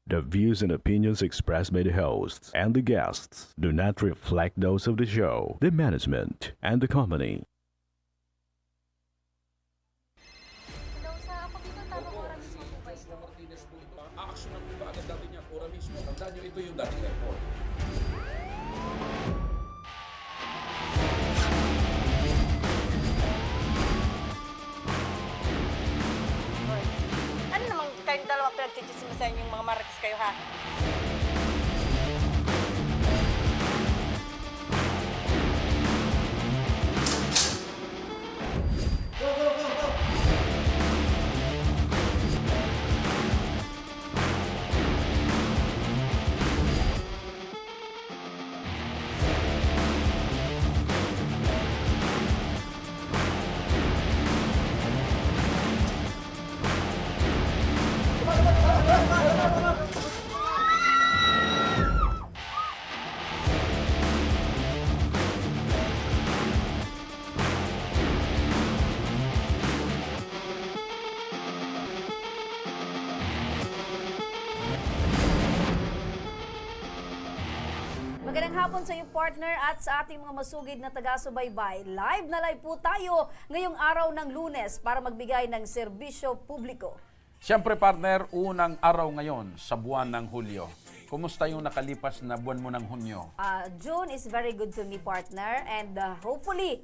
The views and opinions expressed by the hosts and the guests do not reflect those of the show, the management, and the company. Hello, sa ako dito, tamang oras mismo po ba ito? Martinez po ito. Aaksyonan po ba agad natin yan? Ora mismo. Tandaan nyo, ito yung dating airport. Ano namang kayong dalawa pinagchichismisan yung mga marites kayo, ha? Magandang hapon sa iyo, partner, at sa ating mga masugid na taga-subaybay. Live na live po tayo ngayong araw ng Lunes para magbigay ng serbisyo publiko. Siyempre, partner, unang araw ngayon sa buwan ng Hulyo. Kumusta yung nakalipas na buwan mo ng Hunyo? June is very good to me, partner, and hopefully,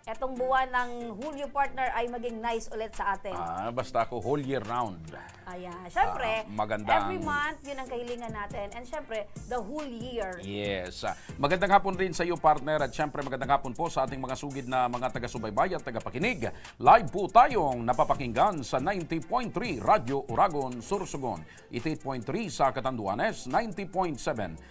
etong buwan ng Hulyo, partner, ay maging nice ulit sa atin. Basta ako whole year round. Ayan. Siyempre, magandang- every month, yun ang kahilingan natin. And siyempre, the whole year. Yes. Magandang hapon rin sa iyo, partner. At siyempre, magandang hapon po sa ating mga sugid na mga taga-subaybay at taga-pakinig. Live po tayong napapakinggan sa 90.3 Radyo Uragon, Sursogon. 88.3 sa Catanduanes, 90.7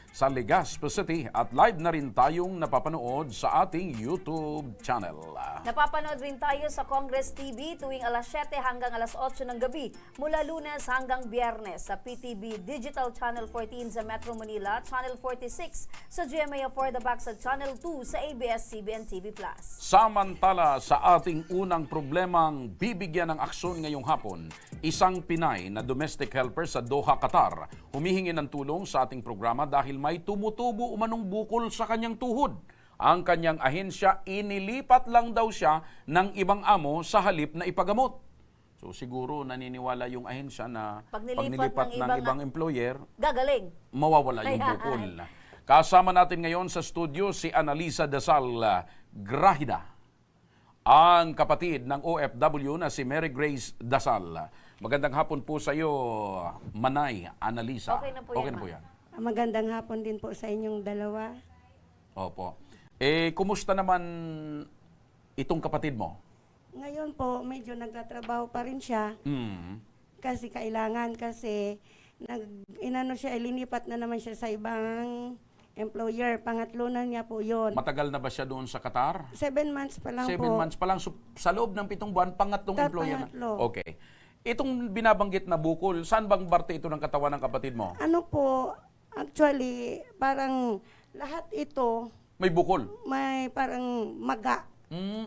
sa Legazpi City. At live na rin tayong napapanood sa ating YouTube channel. Napapanood rin tayo sa Congress TV tuwing alas 7 hanggang alas 8 ng gabi mula Lunes hanggang Biyernes sa PTV Digital Channel 14 sa Metro Manila, Channel 46 sa GMA4 The Back sa Channel 2 sa ABS-CBN TV+. Samantala sa ating unang problemang bibigyan ng aksyon ngayong hapon, isang Pinay na domestic helper sa Doha, Qatar, humihingi ng tulong sa ating programa dahil may tumutubo umanong bukol sa kanyang tuhod. Ang kanyang ahensya, inilipat lang daw siya ng ibang amo sa halip na ipagamot. So siguro naniniwala yung ahensya na pag nilipat ng ibang employer, Gagaling. mawawala yung bukol. Kasama natin ngayon sa studio si Analisa Dasal Grahida, ang kapatid ng OFW na si Mary Grace Dasal. Magandang hapon po sa iyo, Manay, Analisa. Okay na po yan, po Ma. yan. Magandang hapon din po sa inyong dalawa. Opo. Kumusta naman itong kapatid mo? Ngayon po, medyo nagtatrabaho pa rin siya kasi kailangan kasi inano siya, ilinipat na naman siya sa ibang employer. Pangatlo na niya po yon. Matagal na ba siya doon sa Qatar? 7 months pa lang 7 po. months pa lang. So, sa loob ng 7 buwan, pangatlong employer na. Pangatlo. Okay. Itong binabanggit na bukol, saan bang parte ito ng katawan ng kapatid mo? Ano po, actually, parang lahat ito May bukol. may parang maga.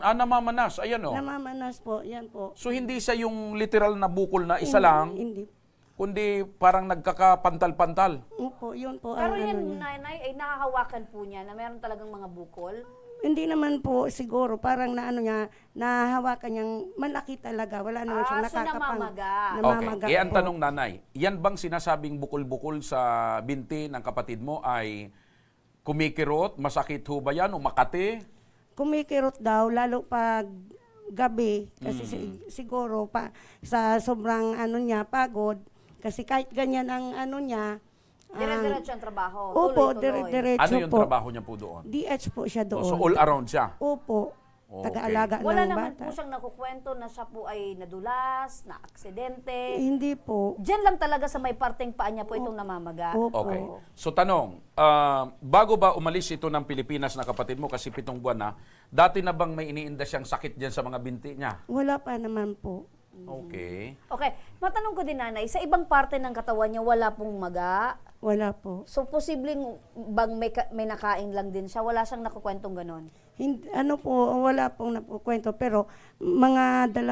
Namamanas. Ayan o. Namamanas po, yan po. So, hindi siya yung literal na bukol na isa lang, Hindi. kundi parang nagkakapantal-pantal. Opo, yun po Pero ang ano yan, niya. nanay, ay nakahawakan po niya na meron talagang mga bukol. Hindi naman po siguro, parang na ano niya, nahawakan niyang malaki talaga. Wala naman siyang so nakakapang. namamaga. Namamaga Okay. Ang po. tanong, nanay, yan bang sinasabing bukol-bukol sa binti ng kapatid mo ay kumikirot, masakit ho ba yan o makati? Kumikirot daw, lalo pag gabi. Kasi siguro pa, sa sobrang ano niya, pagod. Kasi kahit ganyan ang ano niya, Dire-diretso ang trabaho. opo, Tuloy-tuloy. diretso Ano yung po. trabaho niya po doon? DH po siya doon. So, all around siya? Opo. Okay. Taga-alaga Wala ng naman bata. po siyang nakukwento na siya po ay nadulas, na aksidente. Hindi po. Diyan lang talaga sa may parteng paa niya po itong namamaga. Opo. Okay. So tanong, bago ba umalis ito ng Pilipinas na kapatid mo kasi 7 buwan na, dati na bang may iniinda siyang sakit dyan sa mga binti niya? Wala pa naman po. Okay. Okay, matanong ko din, nanay, sa ibang parte ng katawan niya wala pong maga? Wala po. So posibleng bang may nakain lang din siya? Wala siyang nakukwentong ganon? Ano po, wala pong napukwento, pero mga 2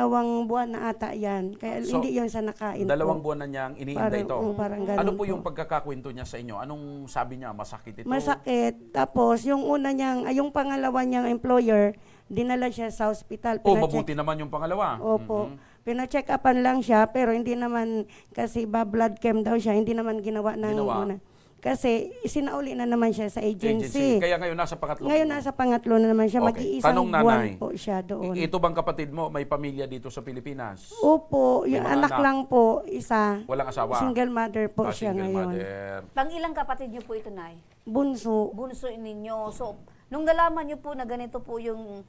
buwan na ata yan. Kaya So, hindi yun sa nakain 2 po. buwan na niyang iniinda ito. Parang ganun Ano po yung pagkakakwento niya sa inyo? Anong sabi niya? Masakit ito? Masakit. Tapos, yung una niyang, yung pangalawa niyang employer, dinala siya sa hospital. Oh, Pinacheck- mabuti naman yung pangalawa. Opo. Pina-check upan lang siya, pero hindi naman, kasi blood chem daw siya, hindi naman ginawa ng Ginawa. una. Kasi isinauli na naman siya sa agency. Kaya ngayon nasa pangatlo. Ngayon nasa pangatlo na naman siya. Okay. Mag-iisang Tanong, buwan nanay. po siya doon. Ito bang kapatid mo may pamilya dito sa Pilipinas? Opo, yung mga anak anak. lang po, isa. Walang asawa? Single mother po siya Single ngayon. mother. Pang-ilang kapatid niyo po ito, Nay? Bunso. Bunso ninyo. So, nung nalaman niyo po na ganito po yung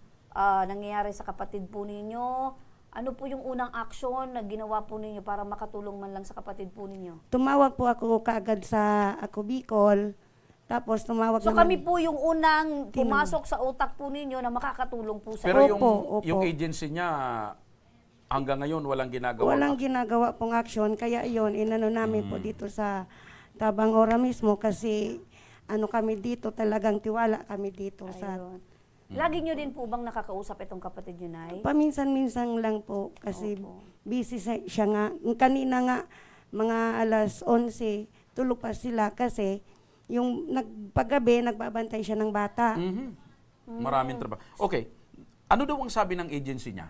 nangyayari sa kapatid po ninyo, ano po yung unang aksyon na ginawa po ninyo para makatulong man lang sa kapatid po ninyo? Tumawag po ako kaagad sa Ako Bicol. Tapos tumawag So naman. kami po yung unang pumasok sa utak po ninyo na makakatulong po sa Pero Opo. yung agency niya hanggang ngayon walang ginagawa. Walang ginagawa pong action. Kaya yun, inano namin po dito sa Tabang Ora mismo kasi ano kami dito, talagang tiwala kami dito sa Ayun. Lagi nyo din po bang nakakausap itong kapatid nyo, Nay? paminsan-minsan lang po kasi busy siya nga. Kanina nga, mga alas 11, tulog pa sila kasi yung nagpagabi, nagbabantay siya ng bata. Maraming trabaho. Okay. Ano daw ang sabi ng agency niya?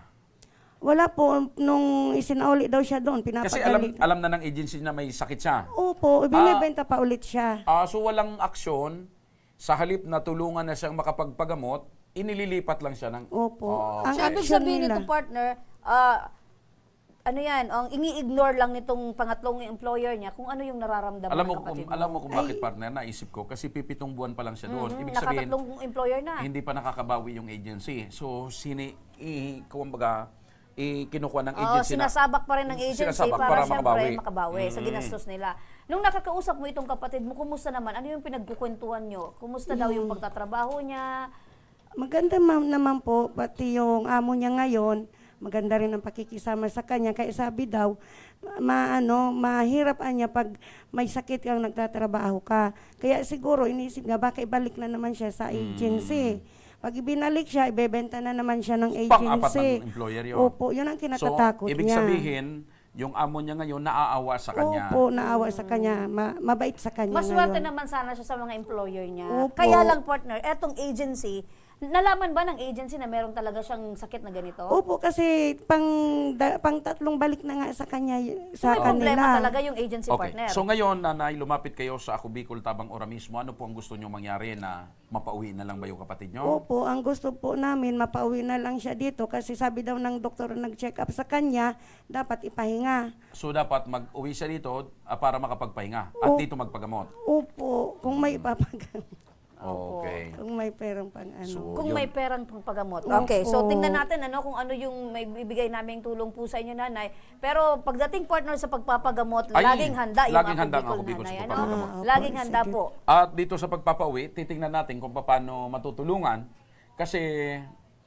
Wala po, nung isinauli daw siya doon, Kasi pinapagalit. alam na ng agency na may sakit siya. Opo, binibenta pa ulit siya. So walang aksyon, sa halip na tulungan na siyang makapagpagamot, inililipat lang siya ng... Opo. Ang So, ibig action sabihin nila, nito, partner, ano yan, ang ini-ignore lang nitong pangatlong employer niya kung ano yung nararamdaman ng kapatid mo. Alam mo kung bakit partner, naisip ko, kasi 7 buwan pa lang siya doon. Ibig sabihin, Nakatatlong employer na. hindi pa nakakabawi yung agency. So, kumbaga, kinukuha ng agency na... Sinasabak pa rin ng agency Sinasabak para, para syempre makabawi. makabawi sa ginastos nila. Nung nakakausap mo itong kapatid mo, kumusta naman? Ano yung pinagkukwentuhan nyo? Kumusta daw yung pagtatrabaho niya? maganda naman po, pati yung amo niya ngayon, maganda rin ang pakikisama sa kanya. Kaya sabi daw, mahirap niya pag may sakit kang nagtatrabaho ka. Kaya siguro inisip nga, baka ibalik na naman siya sa agency. Pag ibinalik siya, ibebenta na naman siya ng Pang-apat agency. ng employer yun. Opo, yun ang kinatatakot ibig niya. sabihin, yung amo niya ngayon naaawa sa kanya. Opo, naawa sa kanya. Mabait sa kanya Maswerte ngayon. naman sana siya sa mga employer niya. Opo. Kaya lang, partner, etong agency, nalaman ba ng agency na meron talaga siyang sakit na ganito? Opo, kasi pang 3 balik na nga sa kanya, sa May problema kanila. talaga yung agency, Okay. partner. So ngayon, nanay, lumapit kayo sa Ako Bicol Tabang Ora mismo. Ano po ang gusto nyo mangyari na mapauwi na lang ba yung kapatid nyo? Opo, ang gusto po namin, mapauwi na lang siya dito kasi sabi daw ng doktor na nag-check up sa kanya, dapat ipahinga. So dapat mag-uwi siya dito para makapagpahinga at dito magpagamot. Opo, kung may ipapagamot. Okay. Kung may perang pang So, Kung yun. may perang pangpagamot. Opo. Okay, so tingnan natin kung ano yung may bibigay naming tulong po sa inyo, nanay. Pero pagdating, partner, sa pagpapagamot, Ay, laging handa yung laging handa ang Ako Ako Bicol Bicol, sa nanay. pagpapagamot. Opo, Laging handa sige. po. At dito sa pagpapauwi, titingnan natin kung paano matutulungan kasi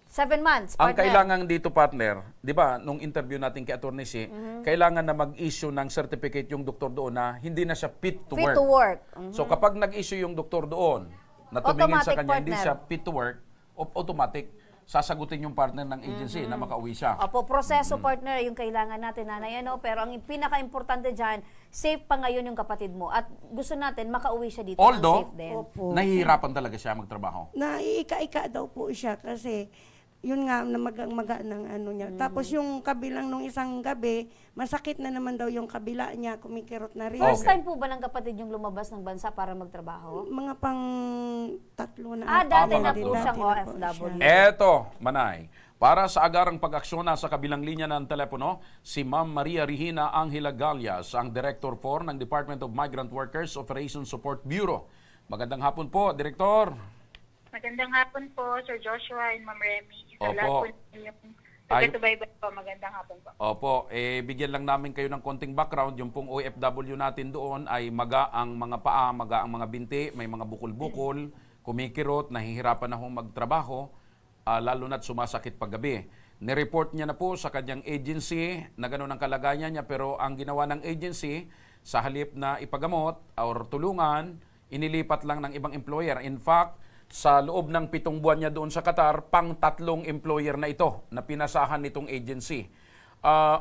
7 months, ang partner. kailangan dito, partner, di ba, nung interview natin kay Atty. Si, kailangan na mag-issue ng certificate yung doktor doon na hindi na siya fit to Fit work. to work. So kapag nag-issue yung doktor doon, na tumingin sa Automatic, kanya, hindi partner. siya fit to work, automatic, sasagutin yung partner ng agency na makauwi siya. Opo, proseso, partner, yung kailangan natin, nanay. Pero ang pinaka-importante dyan, safe pa ngayon yung kapatid mo. At gusto natin makauwi siya dito ng Although, safe din. Opo. nahihirapan talaga siya magtrabaho. Naiika-ika daw po siya kasi yun nga na maga ng ano niya. Tapos yung kabilang nung isang gabi, masakit na naman daw yung kabila niya, kumikirot na rin. First Okay. time po ba ng kapatid yung lumabas ng bansa para magtrabaho? Mga pang 3 na. Dati mga na tatlo. po siyang Dati na po OFW. siya. Eto, Manay, para sa agarang pag-aksyon sa kabilang linya ng telepono, si Ma'am Maria Regina Angela Gallas, ang Director 4 ng Department of Migrant Workers Operations Support Bureau. Magandang hapon po, Director. Magandang hapon po, Sir Joshua and Ma'am Remy. Sa Opo. lahat po ninyong taga-subaybay po, magandang hapon po. Opo, bigyan lang namin kayo ng konting background. Yung pong OFW natin doon ay maga ang mga paa, maga ang mga binti, may mga bukol-bukol, kumikirot, nahihirapan na hong magtrabaho, lalo na't sumasakit paggabi. Nireport niya na po sa kanyang agency na gano'n ang kalagayan niya, pero ang ginawa ng agency, sa halip na ipagamot or tulungan, inilipat lang ng ibang employer. In fact, sa loob ng 7 buwan niya doon sa Qatar, pang 3 employer na ito na pinasahan nitong agency.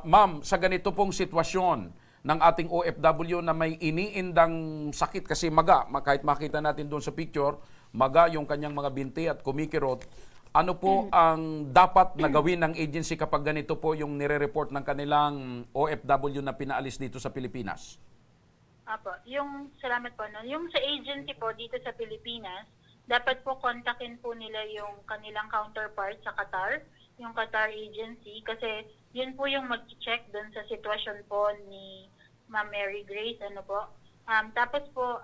Ma'am, sa ganito pong sitwasyon ng ating OFW na may iniindang sakit kasi maga, kahit makita natin doon sa picture, maga yung kanyang mga binti at kumikirot, ano po ang dapat na gawin ng agency kapag ganito po yung nire-report ng kanilang OFW na pinaalis dito sa Pilipinas? Apo, salamat po. No? Yung sa agency po dito sa Pilipinas, dapat po kontakin po nila yung kanilang counterpart sa Qatar, yung Qatar agency, kasi yun po yung mag-check doon sa sitwasyon po ni Ma'am Mary Grace, ano po. Tapos po,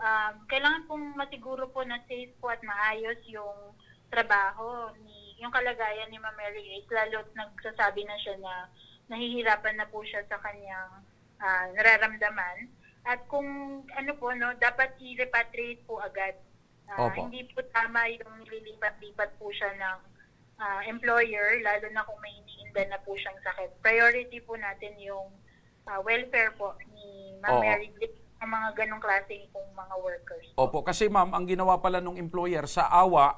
kailangan pong masiguro po na safe po at maayos yung trabaho, yung kalagayan ni Ma'am Mary Grace, lalo't nagsasabi na siya na nahihirapan na po siya sa kanyang nararamdaman. At kung ano po, no, dapat i-repatriate po agad. Hindi po tama yung nililipat-lipat po siya ng employer, lalo na kung may iniinda na po siyang sakit. Priority po natin yung welfare po ni Ma'am Mary Grace, ang mga ganong klaseng pong mga workers. Opo, kasi ma'am, ang ginawa pala ng employer,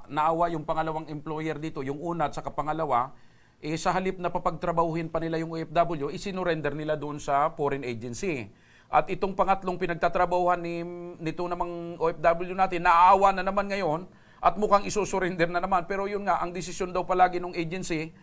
naawa yung pangalawang employer dito, yung una at saka pangalawa, sa halip na papagtrabahuhin pa nila yung OFW, isinurrender nila doon sa foreign agency. At itong pangatlong pinagtatrabahuhan nito namang OFW natin, naaawa na naman ngayon at mukhang isusurrender na naman. Pero yun nga, ang desisyon daw palagi ng agency,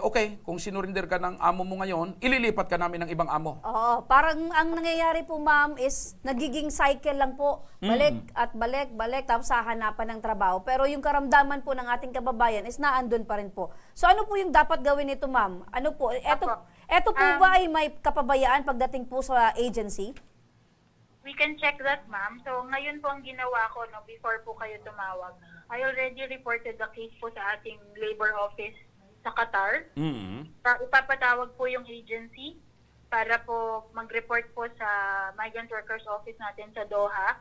okay, kung sinurrender ka ng amo mo ngayon, ililipat ka namin ng ibang amo. Oo, parang ang nangyayari po ma'am is nagiging cycle lang po. Balik at balik, tapos hahanapan ng trabaho. Pero yung karamdaman po ng ating kababayan is naandun pa rin po. So ano po yung dapat gawin nito ma'am? Ano po, eto po ba ay may kapabayaan pagdating po sa agency? We can check that, ma'am. So, ngayon po ang ginawa ko, no, before po kayo tumawag, I already reported the case po sa ating labor office sa Qatar. Ipapatawag po yung agency para po mag-report po sa Migrant Workers Office natin sa Doha.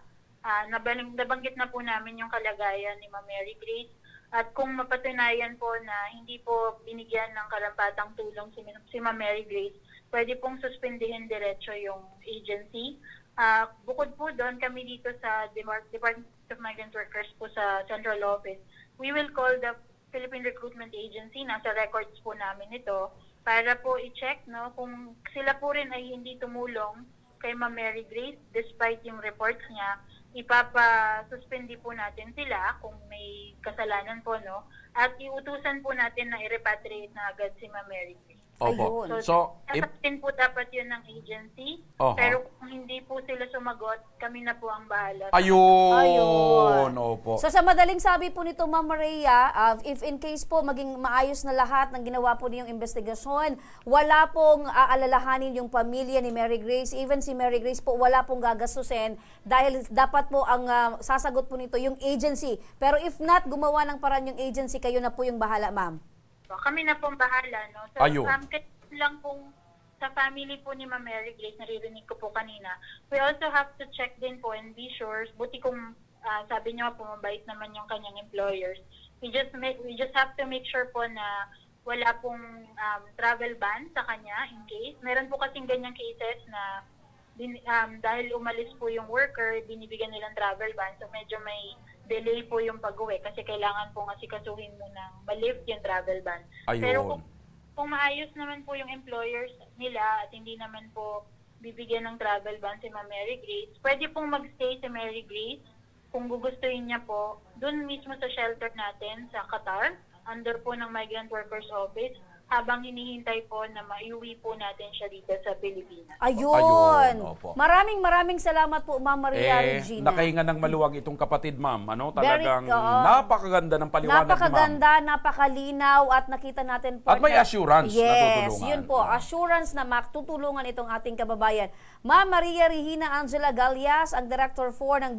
Nabanggit na po namin yung kalagayan ni Ma'am Mary Grace. At kung mapatunayan po na hindi po binigyan ng karampatang tulong si Ma'am Mary Grace, pwede pong suspendihin diretso yung agency. Bukod po doon, kami dito sa Department of Migrant Workers po sa Central Office, we will call the Philippine Recruitment Agency, nasa records po namin ito, para po i-check, no, kung sila po rin ay hindi tumulong kay Ma'am Mary Grace despite yung reports niya, ipapa-suspendi po natin sila kung may kasalanan po, no, at iutusan po natin na i-repatriate na agad si Ma'am Mary Grace. Opo. Ayun. So, Din po dapat yun ng agency, pero kung hindi po sila sumagot, kami na po ang bahala. ayun. Opo. So sa madaling sabi po nito Ma'am Maria, if in case po maging maayos na lahat ng ginawa po niyong investigasyon, wala pong aalalahanin yung pamilya ni Mary Grace, even si Mary Grace po wala pong gagastusin dahil dapat po ang sasagot po nito yung agency. Pero if not, gumawa ng paraan yung agency, kayo na po yung bahala, ma'am. Kami na pong bahala, no? So, Ayun. lang pong sa family po ni Ma'am Mary Grace, naririnig ko po kanina, we also have to check din po and be sure, buti kung sabi niyo po mabait naman yung kanyang employers, we just have to make sure po na wala pong travel ban sa kanya in case. Meron po kasing ganyang cases na dahil umalis po yung worker, binibigyan nilang travel ban, so medyo may delay po yung pag-uwi kasi kailangan pong asikasuhin mo ng malift yung travel ban. Ayun. Pero kung maayos naman po yung employers nila at hindi naman po bibigyan ng travel ban si Ma'am Mary Grace, pwede pong magstay si Mary Grace kung gugustuhin niya po dun mismo sa shelter natin sa Qatar, under po ng Migrant Workers Office, habang hinihintay po na maiuwi po natin siya dito sa Pilipinas. Ayun. Opo. Maraming salamat po, Ma'am Maria Regina. Nakahinga ng maluwag itong kapatid, ma'am. Very, Talagang oo. napakaganda ng paliwanag ni ma'am. Napakaganda, napakalinaw at nakita natin po. At may assurance na yes, tutulungan. yun po. Assurance na matutulungan itong ating kababayan. Ma'am Maria Regina Angela Gallias, ang Director 4 ng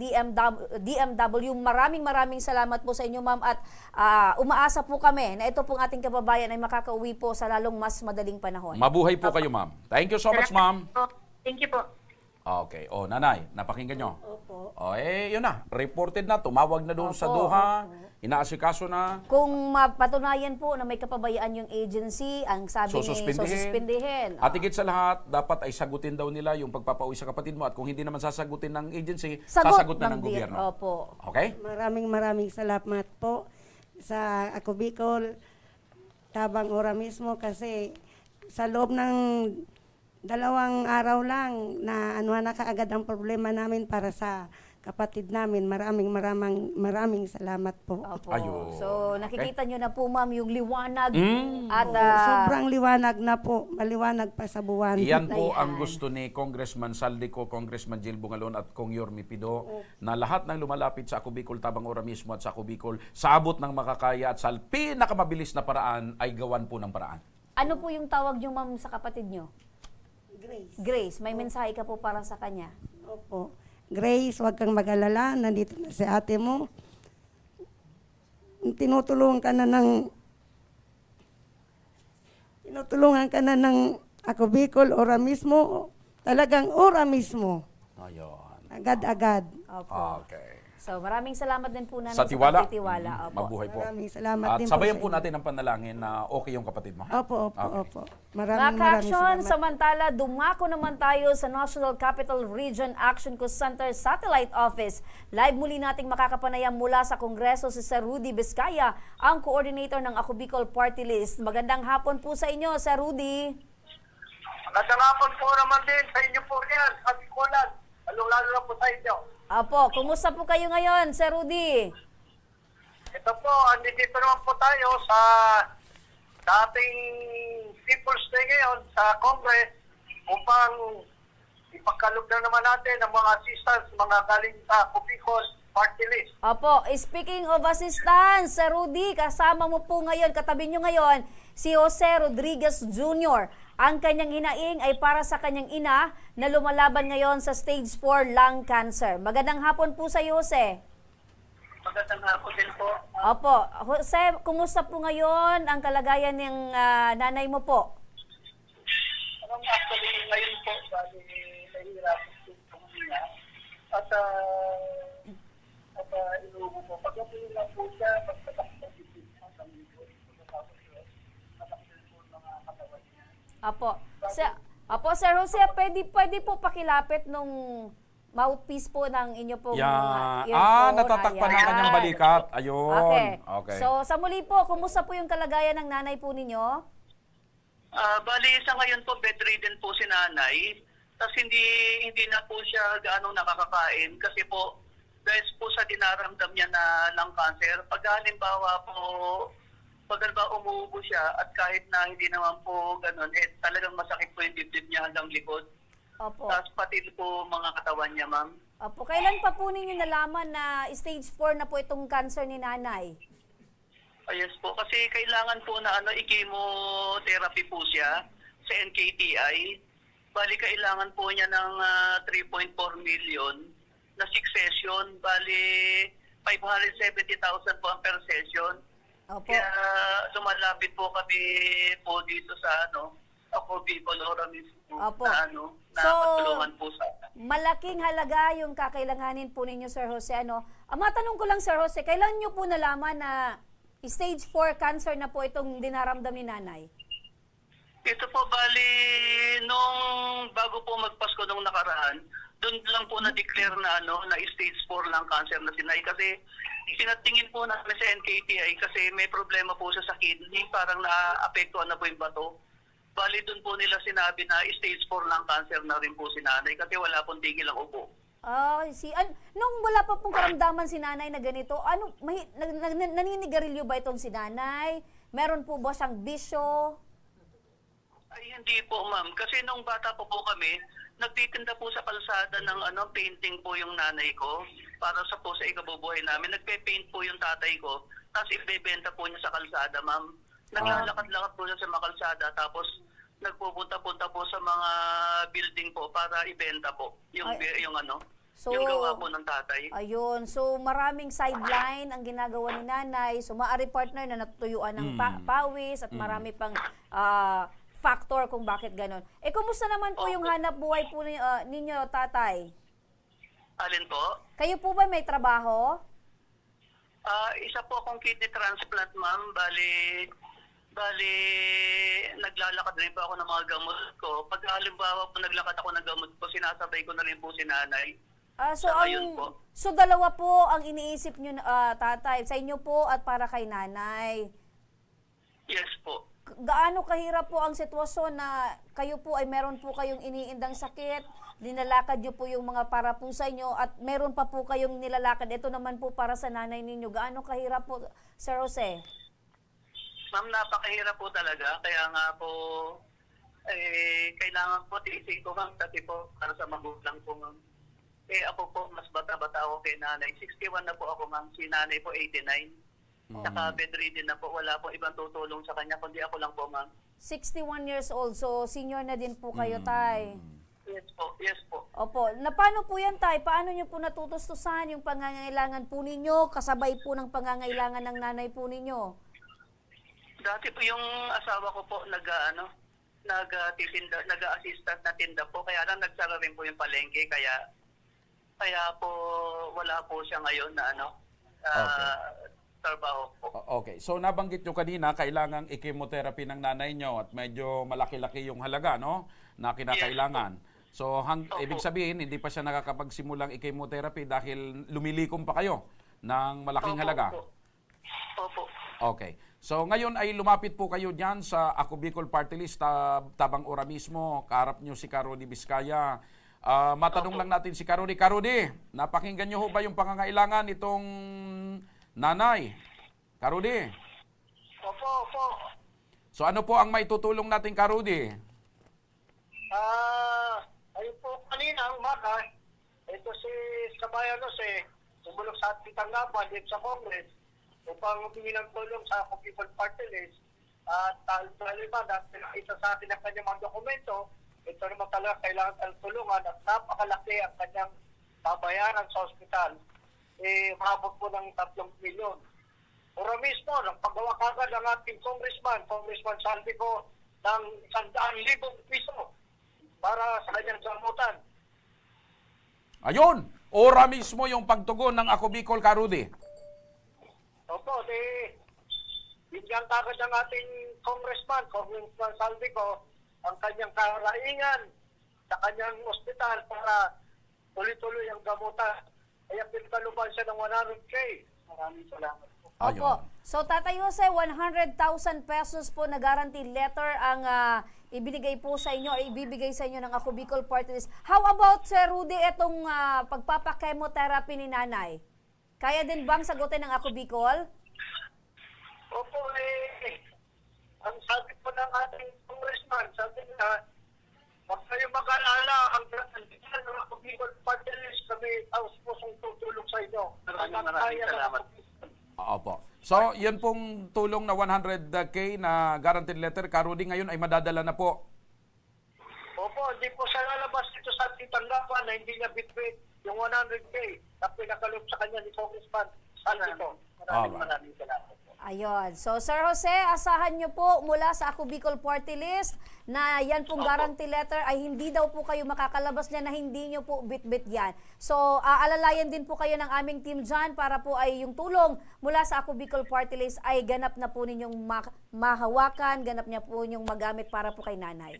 DMW. Maraming salamat po sa inyo, ma'am. At umaasa po kami na ito pong ating kababayan ay makakauwi po sa lalong mas madaling panahon. Mabuhay po kayo, ma'am. Thank you so much, ma'am. Thank you po. Okay. O, nanay, napakinggan nyo. Opo. O, yun na. Reported na. Tumawag na doon sa Doha. Inaasikaso na. Kung mapatunayan po na may kapabayaan yung agency, ang sabi suspindihin. At higit sa lahat, dapat ay sagutin daw nila yung pagpapauwi sa kapatid mo. At kung hindi naman sasagutin ng agency, sasagot na ng gobyerno. Opo. Okay? Maraming salamat po sa Ako Bicol, Tabang Ora mismo kasi sa loob ng 2 araw lang na na kaagad ang problema namin para sa kapatid namin. Maraming salamat po. Opo. Ayun. So, nakikita nyo na po, ma'am, yung liwanag. At Sobrang liwanag na po. Maliwanag pa sa buwan. Iyan po Ayan. ang gusto ni Congressman Saldico, Congressman Jill Bungalon at Kong Yorme Pido na lahat ng lumalapit sa Ako Bicol, Tabang Ora mismo at sa Ako Bicol sa abot ng makakaya at sa pinakamabilis na paraan ay gawan po ng paraan. ano po yung tawag nyo, ma'am, sa kapatid nyo? Grace. Grace, may mensahe ka po para sa kanya. Opo. Grace, huwag kang mag-alala. Nandito na si ate mo. Tinutulungan ka na ng Ako Bicol, Ora mismo. Talagang Ora mismo. Ayun. Agad-agad. Opo. Okay. So, maraming salamat din po, nanay, Sa tiwala. pagtitiwala. Opo. Mabuhay po. Maraming salamat At din sabayan po po sa natin ang panalangin na okay yung kapatid mo. ha? Opo. Mga ka-action, samantala, dumako naman tayo sa National Capital Region Action Center Satellite Office. Live muli nating makakapanayam mula sa Kongreso si Sir Rudy Vizcaya, ang coordinator ng Ako Bicol Party List. Magandang hapon po sa inyo, Sir Rudy. Magandang hapon po naman din sa inyo po yan, sa Bicolan. Lalo na po sa inyo. Apo, kumusta po kayo ngayon, Sir Rudy? Ito po, andito naman po tayo sa dating People's Day ngayon sa Congress upang ipagkalog na naman natin ang mga assistance, mga galing sa Ako Bicol Party List. Opo, speaking of assistance, Sir Rudy, kasama mo po ngayon, katabi nyo ngayon, si Jose Rodriguez Jr. Ang kanyang hinaing ay para sa kanyang ina na lumalaban ngayon sa stage 4 lung cancer. Magandang hapon po sa Jose. Magandang hapon din po. Opo, Jose, kumusta po ngayon ang kalagayan ng nanay mo po? Actually, ngayon po, bali, nahihirapan po ito kanina. At inuubo po. Pagdating lang po siya, pagkatapos ng bibig niya sa likod, pagkatapos yun, nataksin po ang mga katawan niya. Apo, Sir Jose, pwede po pakilapit nung mouthpiece po ng inyo pong earphone. Natatakpan ng Ayan. kanyang balikat. Ayun. Okay. So, sa muli po, kumusta po yung kalagayan ng nanay po ninyo? Bali, sa ngayon po, bedridden po si nanay. Tapos hindi na po siya gaano nakakakain kasi po, dahil po sa dinaramdam niya na lung cancer, pag halimbawa po, pag umuubo siya at kahit na hindi naman po ganun, talagang masakit po yung dibdib niya hanggang likod. Opo. Tapos pati po mga katawan niya, ma'am. Opo. Kailan pa po ninyo nalaman na stage 4 na po itong cancer ni nanay? Yes po, kasi kailangan po na chemotherapy po siya sa NKTI. Bali, kailangan po niya ng 3.4 million na 6 session. Bali, 570,000 po ang per session. Opo. Kaya lumalapit po kami po dito sa Ako Bicol Ora mismo Opo. na So, matulungan po sa malaking halaga yung kakailanganin po ninyo, Sir Jose. Matanong ko lang, Sir Jose, kailan nyo po nalaman na stage 4 cancer na po itong dinaramdam ni nanay? Ito po, bali, nung bago po magpasko nung nakaraan, doon lang po na-declare na na stage 4 lang cancer na sinay. Kasi sinatingin po namin sa NKTI kasi may problema po siya sa kidney, parang naapektuhan na po yung bato. Bali, doon po nila sinabi na stage 4 lang cancer na rin po si nanay kasi wala pong tigil ang ubo. Nung wala pa pong karamdaman si nanay na ganito, naninigarilyo ba itong si nanay? Meron po ba siyang bisyo? Ay, hindi po, ma'am. Kasi nung bata po kami, nagtitinda po sa kalsada ng painting po yung nanay ko para sa ikabubuhay namin. Nagpe-paint po yung tatay ko, tapos ibebenta po niya sa kalsada, ma'am. Naglalakad-lakad po siya sa mga kalsada, tapos nagpupunta-punta po sa mga building po para ibenta po yung gawa po ng tatay. Ayun. So, maraming sideline ang ginagawa ni nanay. So, maaari partner na natutuyuan ng pawis at marami pang factor kung bakit ganon. Kumusta naman po yung hanap buhay po ninyo, tatay? Alin po? Kayo po ba may trabaho? Isa po akong kidney transplant, ma'am. Bali, naglalakad rin po ako ng mga gamot ko. Pag halimbawa po naglakad ako ng gamot ko, sinasabay ko na rin po si nanay. Ayun po. So dalawa po ang iniisip nyo, tatay, sa inyo po at para kay nanay. Yes po. Gaano kahirap po ang sitwasyon na kayo po ay meron po kayong iniindang sakit, dinalakad nyo po yung mga para po sa inyo at meron pa po kayong nilalakad. Ito naman po para sa nanay ninyo. Gaano kahirap po, Sir Jose? Ma'am, napakahirap po talaga. Kaya nga po, kailangan po tiisin ko, ma'am, kasi po para sa magulang ko, ma'am. Ako po, mas bata-bata ako kay nanay. 61 na po ako, ma'am. Si nanay po, 89. Saka bedridden na po. Wala po ibang tutulong sa kanya, kundi ako lang po, ma'am. 61 years old, so senior na din po kayo, tay. Yes po, yes po. Opo. Na paano po yan, tay? Paano nyo po natutustusan yung pangangailangan po ninyo, kasabay po ng pangangailangan ng nanay po ninyo? Dati po yung asawa ko po nag-assistant na tinda po. Kaya lang nagsara rin po yung palengke. Kaya po wala po siya ngayon na trabaho po. Okay. So nabanggit nyo kanina, kailangan i-chemotherapy ng nanay nyo at medyo malaki-laki yung halaga, no? Na kinakailangan. So ibig sabihin, hindi pa siya nakakapagsimulang i-chemotherapy dahil lumilikom pa kayo ng malaking halaga. Opo. Okay. So ngayon ay lumapit po kayo diyan sa Ako Bicol Party List, Tabang Ora mismo, kaharap nyo si Karudi Vizcaya. Matanong lang natin si Karudi. Karudi, napakinggan nyo ho ba yung pangangailangan itong nanay? Karudi? Opo. So ano po ang maitutulong natin, Karudi? Ayun po kanina, umaga, ito si Sabayan Jose, tumulong sa ating tanggapan dito sa Congress upang humingi ng tulong sa Ako Bicol Party List. At taliban, dahil pinakita sa atin ang kanyang mga dokumento, ito naman talaga kailangan ng tulungan at napakalaki ang kanyang babayaran sa ospital. Mahabot po ng 3 milyon. Ora mismo, ng paggawa kagad ng ating Congressman Saldico, ng 100,000 piso para sa kanyang gamutan. Ayun! Ora mismo yung pagtugon ng Ako Bicol, Karudi. Opo, bigyan kagad ng ating Congressman Saldico ang kanyang karaingan sa kanyang ospital para tuloy-tuloy ang gamutan. Kaya pinagkaluban siya ng 100K. Maraming salamat po. Opo. So, Tatay Jose, 100,000 pesos po na guarantee letter ang ibinigay po sa inyo or ibibigay sa inyo ng Ako Bicol Party List. How about, Sir Rudy, itong pagpapakemotherapy ni nanay? Kaya din bang sagutin ng Ako Bicol? Opo, ang sabi po ng ating congressman, sabi niya, huwag kayo mag-alala, ang grandihan ng Ako Bicol Party List, kami taos pusong tutulong sa inyo. Maraming salamat. Opo. So, yan pong tulong na 100K na guaranteed letter, Karudi, ngayon ay madadala na po. Opo, hindi po siya lalabas dito sa ating tanggapan na hindi niya bitbit yung 100K na pinakalob sa kanya ni Congressman Saldico. Maraming salamat. Ayun. So, Sir Jose, asahan nyo po mula sa Ako Bicol Party List na yan pong guarantee letter ay hindi daw po kayo makakalabas niya na hindi nyo po bit-bit yan. So, aalalayan din po kayo ng aming team dyan para po ay yung tulong mula sa Ako Bicol Party List ay ganap na po ninyong mahawakan, ganap niya po ninyong magamit para po kay nanay.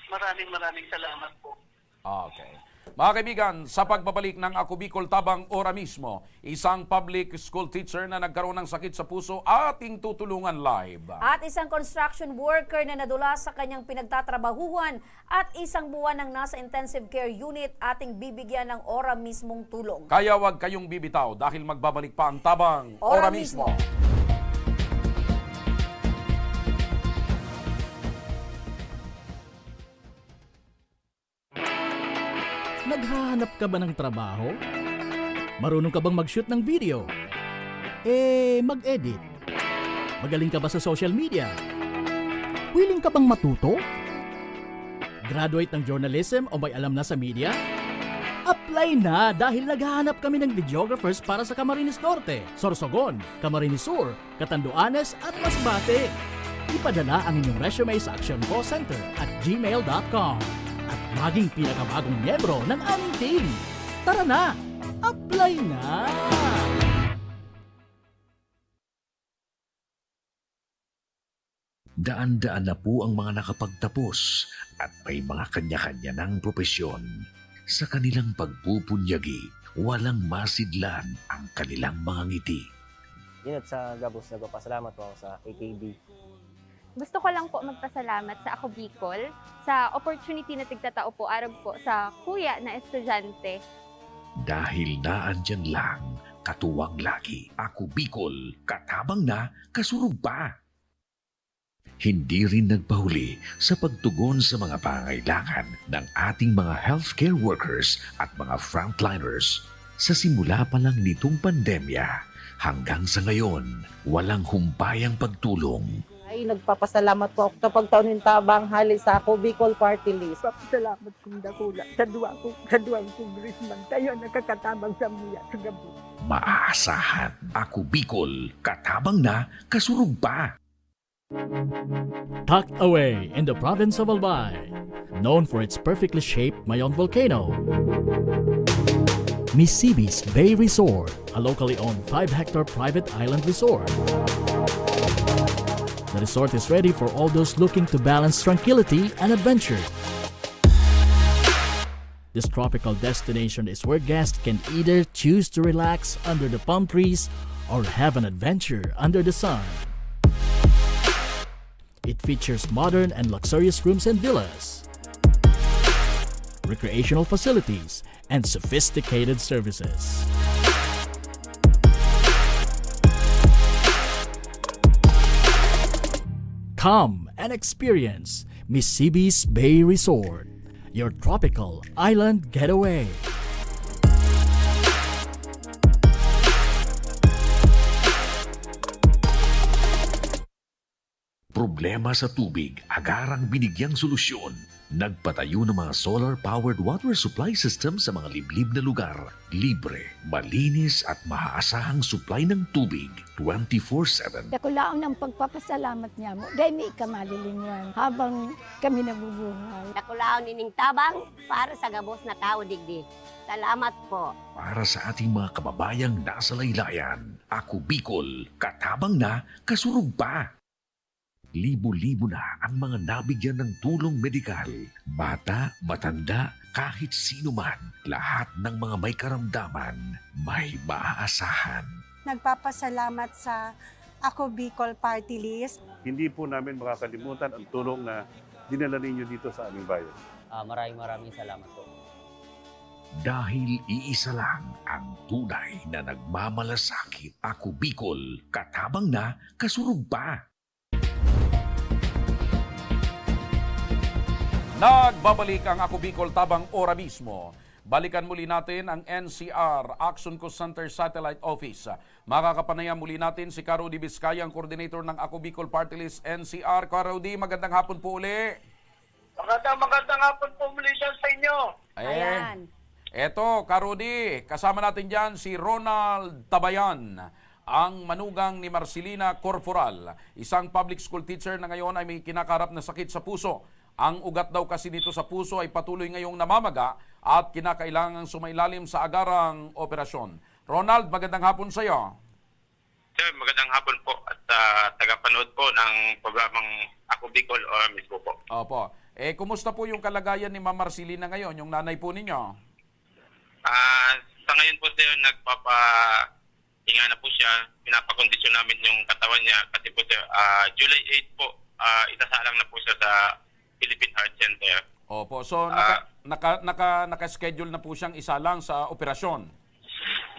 Maraming salamat po. Okay. Mga kaibigan, sa pagbabalik ng Ako Bicol Tabang Ora mismo, isang public school teacher na nagkaroon ng sakit sa puso ating tutulungan live. At isang construction worker na nadula sa kanyang pinagtatrabahuhan at isang buwan ng nasa intensive care unit ating bibigyan ng Ora mismong tulong. Kaya wag kayong bibitaw dahil magbabalik pa ang Tabang Ora mismo. Naghahanap ka ba ng trabaho? Marunong ka bang mag-shoot ng video? Mag-edit? Magaling ka ba sa social media? Willing ka bang matuto? Graduate ng journalism o may alam na sa media? Apply na dahil naghahanap kami ng videographers para sa Camarines Norte, Sorsogon, Camarines Sur, Catanduanes at Masbate. Ipadala ang inyong resume sa actioncallcenter@gmail.com at maging pinakabagong miyembro ng aming team. Tara na! Apply na! Daan-daan na po ang mga nakapagtapos at may mga kanya-kanya ng propesyon. Sa kanilang pagpupunyagi, walang masidlan ang kanilang mga ngiti. Yun at sa Gabos, nagpapasalamat po ako sa AKB. Gusto ko lang po magpasalamat sa Ako Bicol sa opportunity na tigtatao po araw po sa kuya na estudyante. Dahil naandyan lang, katuwang lagi, Ako Bicol, katabang na, kasurug pa. Hindi rin nagpahuli sa pagtugon sa mga pangailangan ng ating mga healthcare workers at mga frontliners. Sa simula pa lang nitong pandemya, hanggang sa ngayon, walang humpayang pagtulong. Ay, nagpapasalamat po ako sa pagtaon ng tabang hali sa Ako Bicol Party List. Salamat kong dakula sa duwang congressman. Tayo nakakatabang sa mga sa gabi. Maaasahan, Ako Bicol, katabang na, kasurug pa. Tucked away in the province of Albay, known for its perfectly shaped Mayon volcano, Misibis Bay Resort, a locally owned 5-hectare private island resort. The resort is ready for all those looking to balance tranquility and adventure. This tropical destination is where guests can either choose to relax under the palm trees or have an adventure under the sun. It features modern and luxurious rooms and villas, recreational facilities, and sophisticated services. Come and experience Misibis Bay Resort, your tropical island getaway. Problema sa tubig, agarang binigyang solusyon. Nagpatayo ng mga solar-powered water supply system sa mga liblib na lugar. Libre, malinis at maaasahang supply ng tubig 24/7. Dakulaang ng pagpapasalamat niya mo. Dahil may ikamalilingan habang kami nabubuhay. Dakulaon nining tabang para sa Gabos na tao digdi. Salamat po. Para sa ating mga kababayang nasa laylayan, Ako Bicol, katabang na, kasurug pa. Libo-libo na ang mga nabigyan ng tulong medikal. Bata, matanda, kahit sino man, lahat ng mga may karamdaman, may maaasahan. Nagpapasalamat sa Ako Bicol Party List. Hindi po namin makakalimutan ang tulong na dinala ninyo dito sa aming bayan. Maraming salamat po. Dahil iisa lang ang tunay na nagmamalasakit. Ako Bicol, katabang na, kasurug pa. Nagbabalik ang Ako Bicol tabang ora mismo. Balikan muli natin ang NCR Action Call Center Satellite Office. Makakapanayam muli natin si Karudi Vizcaya, ang coordinator ng Ako Bicol Party List NCR. Karudi, magandang hapon po uli. Magandang hapon po muli siya sa inyo. Ayan. Eto, Karudi, kasama natin dyan si Ronald Tabayan, ang manugang ni Marcelina Corporal, isang public school teacher na ngayon ay may kinakarap na sakit sa puso. Ang ugat daw kasi nito sa puso ay patuloy ngayong namamaga at kinakailangang sumailalim sa agarang operasyon. Ronald, magandang hapon sa iyo. Sir, magandang hapon po at tagapanood po ng programang Ako Bicol o mismo po. Opo. Kumusta po yung kalagayan ni Ma'am Marcelina ngayon, yung nanay po ninyo? Sa ngayon po sir, nagpapahinga na po siya. Pinapakondisyon namin yung katawan niya kasi po sir, July 8 po, itasalang na po siya sa Philippine Heart Center. Opo. So, naka-schedule na po siyang isa lang sa operasyon?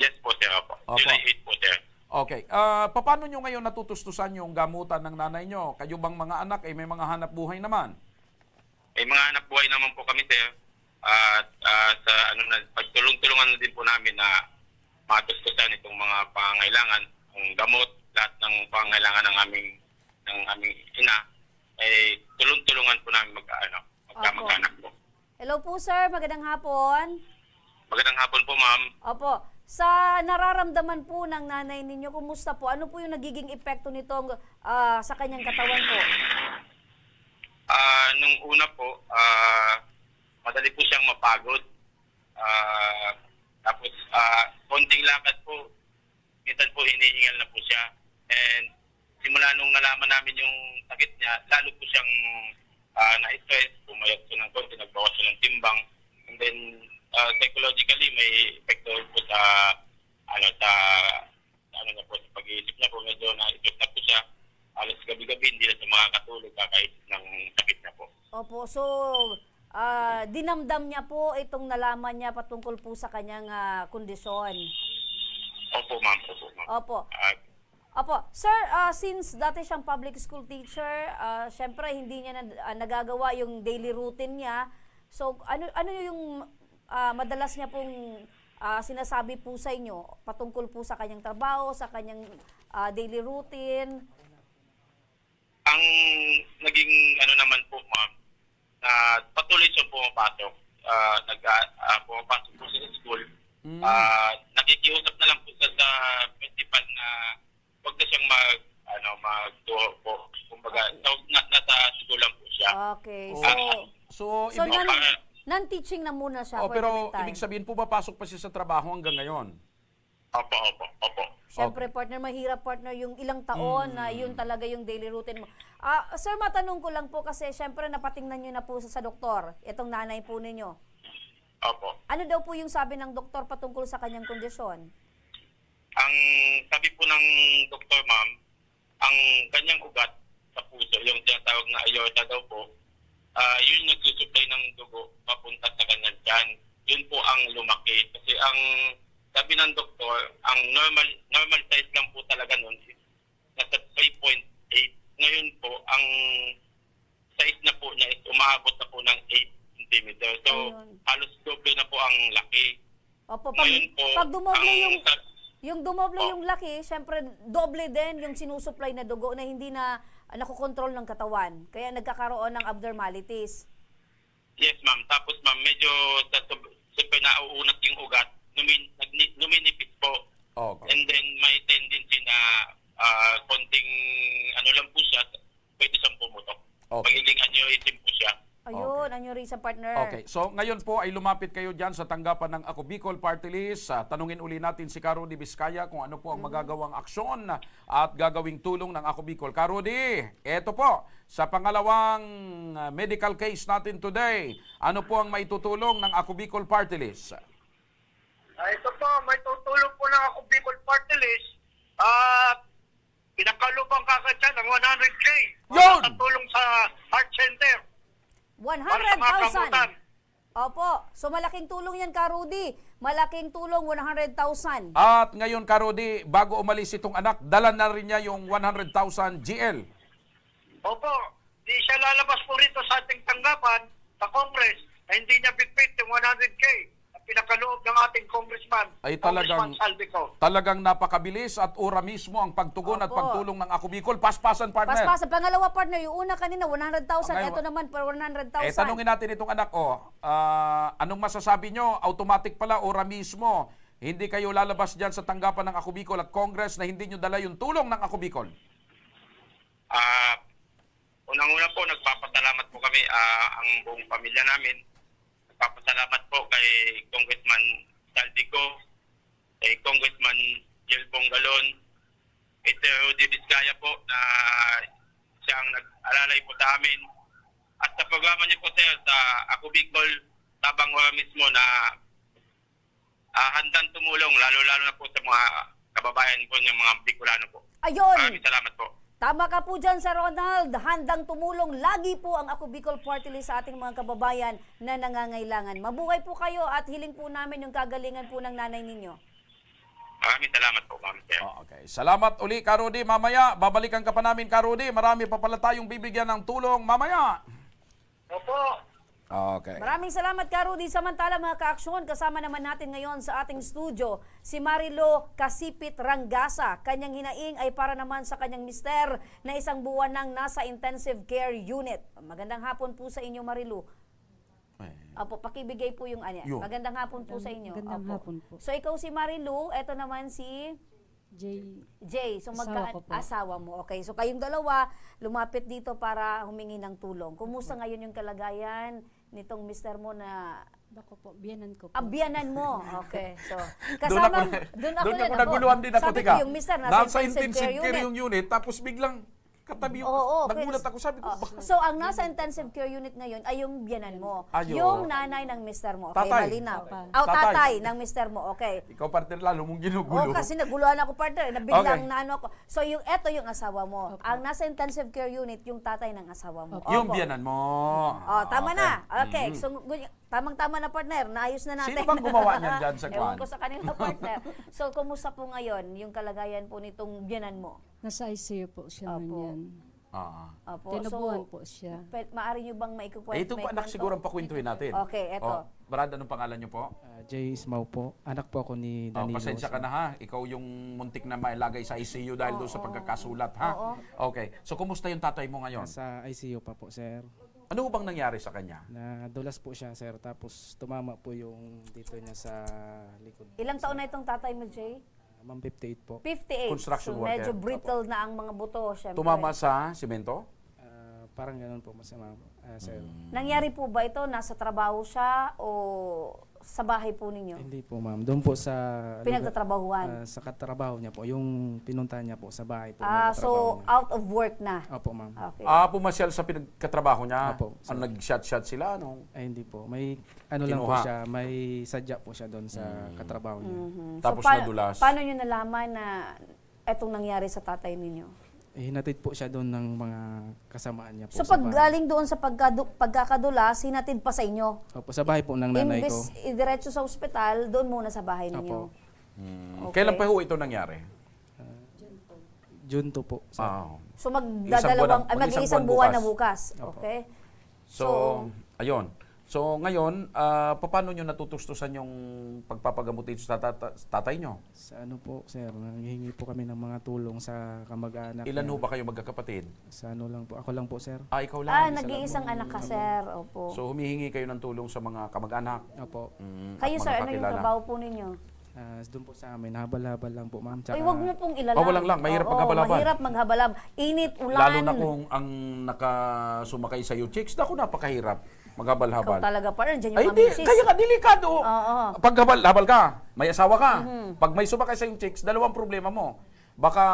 Yes po sir, opo. July 8 po sir. Okay. Paano nyo ngayon natutustusan yung gamutan ng nanay nyo? Kayo bang mga anak may mga hanap buhay naman? May mga hanap buhay naman po kami sir. At pagtulong-tulungan na din po namin na matustusan itong mga pangangailangan, ang gamot, lahat ng pangangailangan ng aming ina. Tulong-tulungan po namin magkamag-anak po. Hello po sir, magandang hapon. Magandang hapon po ma'am. Opo. sa nararamdaman po ng nanay ninyo, kumusta po? Ano po yung nagiging epekto nitong sa kanyang katawan po? Nung una po, madali po siyang mapagod. Tapos, konting lakad po, minsan po hinihingal na po siya. And simula nung nalaman namin yung sakit niya, lalo po siyang na-stress, pumayat siya ng konti, nagbawas siya ng timbang. And then, psychologically, may epekto po sa niya po, sa pag-iisip niya po, medyo na-stress na po siya. Alas gabi-gabi, hindi na siya makakatulog kakaisip ng sakit niya po. Opo, so dinamdam niya po itong nalaman niya patungkol po sa kanyang kondisyon. Opo, ma'am. Opo, ma'am. Opo. Opo. Sir, since dati siyang public school teacher, syempre hindi niya nagagawa yung daily routine niya. So, ano yung madalas niya pong sinasabi po sa inyo patungkol po sa kanyang trabaho, sa kanyang daily routine? Ang naging naman po, ma'am, na patuloy siyang pumapasok. Pumapasok po sa school. Nakikiusap na lang po sa principal na huwag na siyang magtuho po. Kumbaga, nasa school lang po siya. Okay. So Non-teaching na muna siya for the pero meantime. ibig sabihin po, papasok pa siya sa trabaho hanggang ngayon? Opo. Siyempre, partner, mahirap, partner, yung ilang taon na yun talaga yung daily routine mo. Sir, matanong ko lang po kasi siyempre napatingnan nyo na po sa doktor, itong nanay po ninyo. Opo. Ano daw po yung sabi ng doktor patungkol sa kanyang kondisyon? Ang sabi po ng doktor, ma'am, ang kanyang ugat sa puso, yung tinatawag na aorta daw po, yun nagsusupply ng dugo papunta sa kanyang tiyan. Yun po ang lumaki. Kasi ang sabi ng doktor, ang normal size lang po talaga nun is nasa 3.8. Ngayon po, ang size na po niya is umaabot na po ng 8 cm. So, halos doble na po ang laki. Opo, Ngayon po, pag dumoble yung dumoble yung laki, syempre doble din yung sinusupply na dugo na hindi na nakokontrol ng katawan. Kaya nagkakaroon ng abnormalities. Yes, ma'am. Tapos, ma'am, medyo super nauunat yung ugat. Numinipis po. Okay. And then, may tendency na konting lang po siya, pwede siyang pumutok. Okay. Magiging aneurysm po siya. Ayun, aneurysm, partner. Okay, so ngayon po ay lumapit kayo dyan sa tanggapan ng Ako Bicol Party List. Tanungin uli natin si Karudi Vizcaya kung ano po ang magagawang aksyon at gagawing tulong ng Ako Bicol. Karudi, eto po, sa pangalawang medical case natin today, ano po ang maitutulong ng Ako Bicol Party List? Ito po, may tutulong po ng Ako Bicol Party List. Pinakalubang kagad siya ng 100K. Yun! Sa tulong sa Heart Center. 100,000. Opo. So malaking tulong yan, Karudi. Malaking tulong, 100,000. At ngayon, Karudi, bago umalis itong anak, dala na rin niya yung 100,000 GL. Opo, di siya lalabas po rito sa ating tanggapan sa Congress na hindi niya bitbit yung 100K na pinakaloob ng ating congressman. Ay Congressman Saldico. talagang napakabilis at ora mismo ang pagtugon at pagtulong ng Ako Bicol. Paspasan, partner. Paspasan. Pangalawa, partner, yung una kanina, 100,000. Ngayon, Ito naman, 100,000. Tanungin natin itong anak, anong masasabi nyo? Automatic pala, ora mismo. Hindi kayo lalabas dyan sa tanggapan ng Ako Bicol at Congress na hindi nyo dala yung tulong ng Ako Bicol. Unang-una po, nagpapasalamat po kami, ang buong pamilya namin. Nagpapasalamat po kay Congressman Saldico, kay Congressman Jelbong Galon, kay Sir Rudy Vizcaya po na siyang nag-alalay po sa amin. At sa programa niyo po, sir, sa Ako Bicol, tabang mismo na handang tumulong, lalo-lalo na po sa mga kababayan po ng mga Bicolano po. Ayun! Maraming salamat po. Tama ka po dyan, Sir Ronald. Handang tumulong. Lagi po ang Ako Bicol Party List sa ating mga kababayan na nangangailangan. Mabuhay po kayo at hiling po namin yung kagalingan po ng nanay ninyo. Maraming salamat po, ma'am, sir. Okay. Salamat uli, Karudi. Mamaya, babalikan ka pa namin, Karudi. Marami pa pala tayong bibigyan ng tulong mamaya. Opo. Okay. Maraming salamat, Karudi. Samantala, mga ka-aksyon, kasama naman natin ngayon sa ating studio si Marilo Kasipit Rangasa. Kanyang hinaing ay para naman sa kanyang mister na isang buwan nang nasa intensive care unit. Magandang hapon po sa inyo, Marilo. Opo, pakibigay po yung anya. Yun. Magandang hapon po sa inyo. Magandang Opo. hapon po. So ikaw si Marilu, eto naman si Jay. So Asawa ko po. asawa mo. Okay. So kayong dalawa lumapit dito para humingi ng tulong. Kumusta ngayon yung kalagayan nitong mister mo na Bako po, biyanan ko po. biyanan mo? Okay. So Doon kasama ako naguluhan din ako. Sabi Teka, ko yung mister nasa intensive care yung unit, tapos biglang katabi yung, Oo, nagulat ako, sabi ko, So, ang nasa intensive care unit ngayon ay yung biyanan mo. Ayun. Yung nanay ng mister mo. Okay, Tatay. malinaw. Tatay. Tatay ng mister mo. Okay. ikaw partner lalo mong ginugulo. Oh, kasi naguluhan ako partner. Nabiglang Okay. naano ako. So, eto yung asawa mo. Ang nasa intensive care unit, yung tatay ng asawa mo. Yung Opo. biyanan mo. Oh, tama Okay. na. Okay. So, tamang-tama na partner. Naayos na natin. Sino bang gumawa niyan dyan sa Ewan kwan? ko sa kanila partner. So, kumusta po ngayon yung kalagayan po nitong biyanan mo? Nasa ICU po siya ngayon. Opo. Tinubuhan po siya. Maaari nyo bang maikukwento? Ito pa anak siguro ang pakwentuhin natin. Okay, eto. Brad, anong pangalan niyo po? Jay Ismaw po. Anak po ako ni Oh, Danilo. pasensya ka na ha. Ikaw yung muntik na mailagay sa ICU dahil doon sa pagkakasulat ha. Okay. So kumusta yung tatay mo ngayon? Sa ICU pa po, sir. Ano bang nangyari sa kanya? Nadulas po siya, sir. Tapos tumama po yung dito niya sa likod. Ilang taon na itong tatay mo, Jay? Ma'am, 58 po. 58. Construction so, worker. medyo brittle na ang mga buto, syempre. Tumama sa simento? Parang ganun po, masama, sir. Nangyari po ba ito? Nasa trabaho siya o sa bahay po ninyo? Hindi po, ma'am. Doon po sa... Pinagtatrabahuan? sa katrabaho niya po. Yung pinuntahan niya po sa bahay po. So out of work na? Opo, ma'am. Okay. Pumasyal sa pinagkatrabaho niya? Opo. Ang nag-shot-shot sila? Ano? Ay, hindi po. May ano lang po Kinuha. siya. May sadya po siya doon sa katrabaho niya. Tapos so, nadulas? Paano nyo nalaman na etong nangyari sa tatay ninyo? Hinatid po siya doon ng mga kasamaan niya po. So sa pag bahay. galing doon sa pagkakadulas, hinatid pa sa inyo? Opo, sa bahay po ng nanay ko. Imbes idiretso sa ospital, doon muna sa bahay ninyo? Opo. Okay. Kailan pa ho ito nangyari? June 2 po. Sir. So mag-iisang buwan na bukas. Okay? So, ayun. So, ngayon, paano nyo natutustusan yung pagpapagamot dito sa tatay nyo? Sa ano po, sir, nanghihingi po kami ng mga tulong sa kamag-anak. Ilan ho ba kayo magkakapatid? Sa ano lang po, ako lang po, sir. Ikaw lang? Nag-iisang anak ka, sir. Opo. So, humihingi kayo ng tulong sa mga kamag-anak? Opo. Kayo, sir, ano yung trabaho po ninyo? Doon po sa amin, habal-habal lang po, ma'am. Ay, wag mo pong ilalab. Walang lang, mahirap maghabal-habal. Mahirap maghabalab. Init, ulan. Lalo na kung ang nakasumakay sa iyo, chicks, naku, napakahirap maghabal-habal. Ikaw talaga pa rin, dyan Ay, yung di, mamisis. kaya nga, delikado. Pag habal ka, may asawa ka. Mhm. Pag may sumakay sa yung chicks, dalawang problema mo. Baka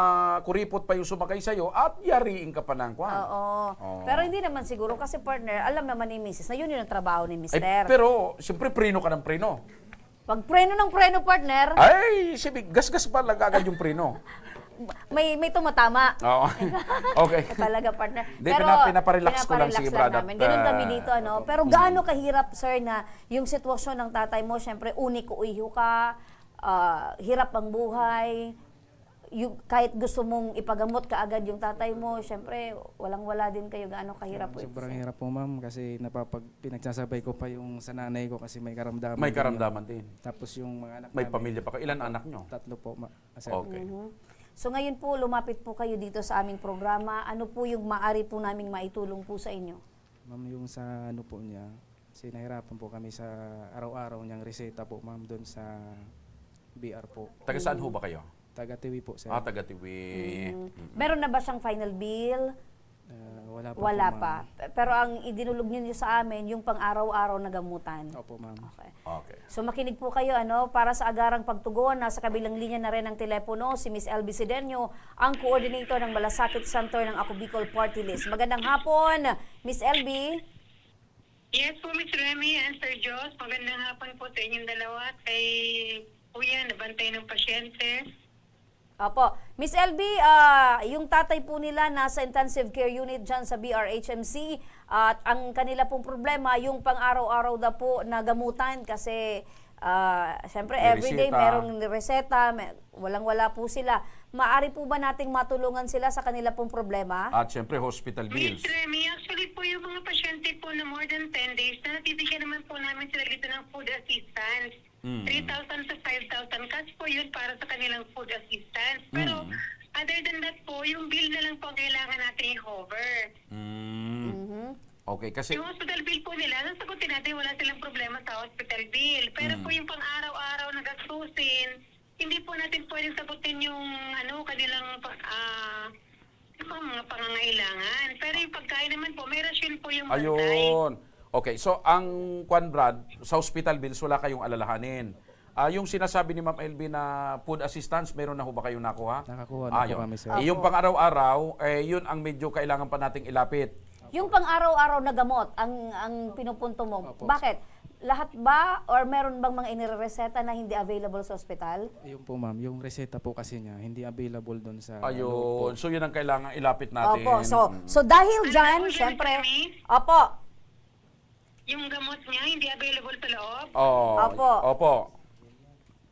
kuripot pa yung sumakay sa iyo at yariin ka pa ng kwan. Oo. Pero hindi naman siguro kasi partner, alam naman ni Mrs. na yun yung trabaho ni Mr. Pero, siyempre, preno ka ng preno. Pag preno ng preno, partner, Ay, gas-gas pa lang agad yung preno. may tumatama. Oo. Okay. Talaga, partner. Di, pinaparelax ko lang si brother. Ganun kami dito, ano. Pero gaano kahirap, sir, na yung sitwasyon ng tatay mo, syempre, uniko-uyo ka, hirap ang buhay, kahit gusto mong ipagamot ka agad yung tatay mo, syempre, walang-wala din kayo gaano kahirap po. Sobrang hirap po, ma'am, kasi pinagsasabay ko pa yung sa nanay ko kasi may karamdaman. May karamdaman din. Tapos yung mga anak May namin, pamilya pa kayo. Ilan anak nyo? 3 po, sir. Okay. So ngayon po, lumapit po kayo dito sa aming programa. Ano po yung maaari po naming maitulong po sa inyo? Ma'am, yung sa ano po niya, kasi nahirapan po kami sa araw-araw niyang reseta po, ma'am, doon sa BR po. Taga saan ho ba kayo? Taga Tiwi po, sir. Taga Tiwi. Meron na ba siyang final bill? Wala pa. Wala po, pa. Pero ang idinulog niyo sa amin, yung pang-araw-araw na gamutan. Opo, ma'am. Okay. So makinig po kayo para sa agarang pagtugon. Nasa kabilang linya na rin ng telepono si Miss LB Sidenio, ang coordinator ng Malasakit Center ng Ako Bicol Party List. Magandang hapon, Miss LB. Yes po, Miss Remy and Sir Jos. Magandang hapon po sa inyong dalawa. Kay Kuya, nabantay ng pasyente. Opo. Miss LB, yung tatay po nila nasa intensive care unit dyan sa BRHMC at ang kanila pong problema, yung pang-araw-araw na po na gamutan kasi syempre everyday merong reseta, walang-wala po sila. Maari po ba nating matulungan sila sa kanila pong problema? At syempre hospital bills. Miss Remy, actually po yung mga pasyente po na more than 10 days, na nabibigyan naman po namin sila dito ng food assistance. 3,000 to 5,000 cash po yun para sa kanilang food assistance. Pero other than that po, yung bill na lang po ang kailangan natin i-cover. Okay, kasi Yung hospital bill po nila, nasagutin natin, wala silang problema sa hospital bill. Pero po yung pang-araw-araw na gastusin, hindi po natin pwedeng sagutin yung kanilang yung mga pangangailangan. Pero yung pagkain naman po, may rasyon po yung bantay. ayun. Okay, so ang Brad, sa hospital bills wala kayong alalahanin. Yung sinasabi ni Ma'am LB na food assistance, meron na ho ba kayong nakuha? Nakakuha na po Yun. kami, sir. Yung pang-araw-araw, yun ang medyo kailangan pa nating ilapit. Yung pang-araw-araw na gamot, ang pinupunto mo, bakit? Lahat ba or meron bang mga inirereseta na hindi available sa ospital? Ayun po ma'am, yung reseta po kasi niya, hindi available doon sa... Ayun. So yun ang kailangan ilapit natin. Opo, so dahil dyan, syempre, opo, Yung gamot niya, hindi available sa loob. Opo.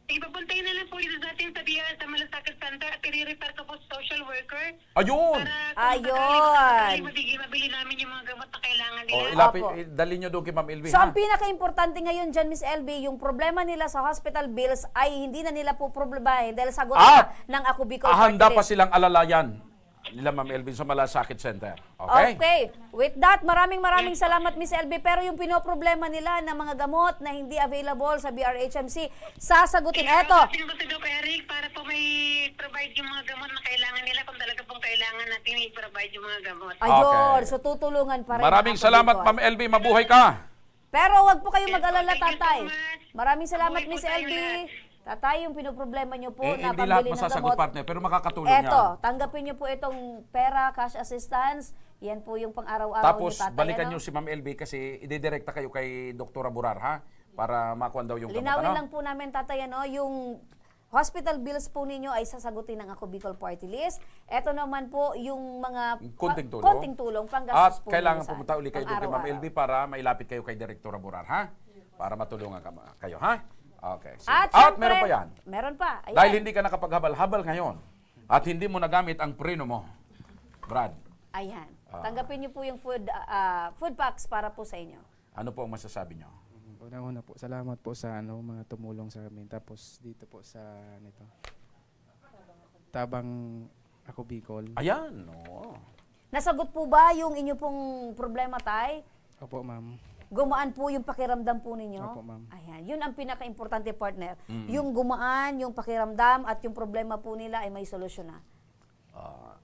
Ipapuntayin na lang po dito natin sa Malasakit Center at i-refer ko po sa social worker. Ayun! Para mabili namin yung mga gamot na kailangan nila. Ilapit, dali nyo doon kay Ma'am LB. So ang pinaka-importante ngayon dyan, Miss LB, yung problema nila sa hospital bills ay hindi na nila po problemahin dahil sagot na ng Ako Bicol Handa Party pa List. silang alalayan nila Ma'am LB sa Malasakit Center. Okay? Okay. With that, maraming salamat, Miss LB. Pero yung pinoproblema nila ng mga gamot na hindi available sa BRHMC, sasagutin. Eto. Kasi ko si Doc Eric para po may provide yung mga gamot na kailangan nila kung talaga pong kailangan natin i-provide yung mga gamot. Ayun. So tutulungan pa rin. Maraming Ako salamat, Bicol. Ma'am LB. Mabuhay ka. Pero wag po kayong mag-alala, tatay. Maraming salamat, Miss LB. Tatay, yung pinoproblema nyo po na Hindi lahat pambili ng masasagot, gamot. partner, pero makakatulong yan. Eto, tanggapin nyo po itong pera, cash assistance. Yan po yung pang-araw-araw Tapos, ni tatay. balikan nyo si Ma'am LB kasi idedirekta kayo kay Dr. Burar, ha? Para makuha daw yung gamot. Linawin lang po namin, tatay, yung hospital bills po ninyo ay sasagutin ng Ako Bicol Party List. Ito naman po yung mga Konting tulong. panggastos At po kailangan ninyo sa pumunta uli kayo doon kay Ma'am pang-araw-araw. LB para mailapit kayo kay Direktora Burar, ha? Para matulungan kayo, ha? Okay. Sige. At Meron pa yan. Meron pa. Ayan. Dahil hindi ka nakapaghabal-habal ngayon at hindi mo nagamit ang preno mo, Brad, Ayan. Tanggapin niyo po yung food packs para po sa inyo. ano po ang masasabi nyo? Unang-una po, salamat po sa mga tumulong sa amin. Tapos dito po sa Tabang Ako Bicol. Ayan, no. Nasagot po ba yung inyo pong problema, tay? Opo, ma'am. Gumaan po yung pakiramdam po ninyo? Opo, ma'am. Ayan. Yun ang pinaka-importante, partner. Yung gumaan, yung pakiramdam, at yung problema po nila ay may solusyon na.